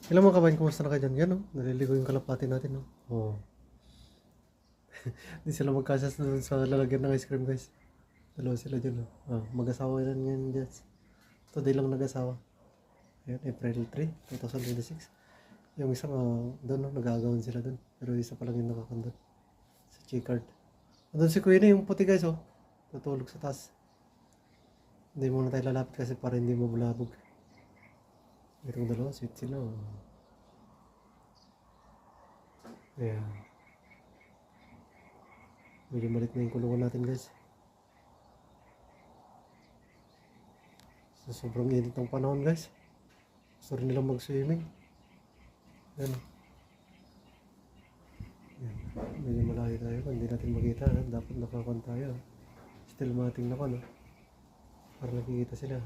Ilang mga kabayan, kumusta na kayo dyan? Yan, oh. Naliligo yung kalapati natin, no? Oh. Hindi sila magkasya sa lalagyan ng ice cream, guys. Dalawa sila dyan, oh. Oh, mag-asawa yan ngayon, guys. Today lang nag-asawa. Ayan, April 3, 2026. Yung isang, doon, no? Nag-aagawan sila doon. Pero isa pa lang yung nakakandun. Sa G-card. Andun si Queenie, yung puti, guys, oh. Natulog sa taas. Hindi muna tayo lalapit kasi para hindi mabulabog. Itong dalawa, sweet sila, oh. Ayan. Medyo malit na yung kulungan natin, guys. Sa sobrang init ng panahon, guys. Gusto rin nilang mag-swimming. Ayan. Ayan. Medyo malayo tayo. Hindi natin makita. Dapat nakakuan tayo. Still mating na ko, no? Para nakikita sila.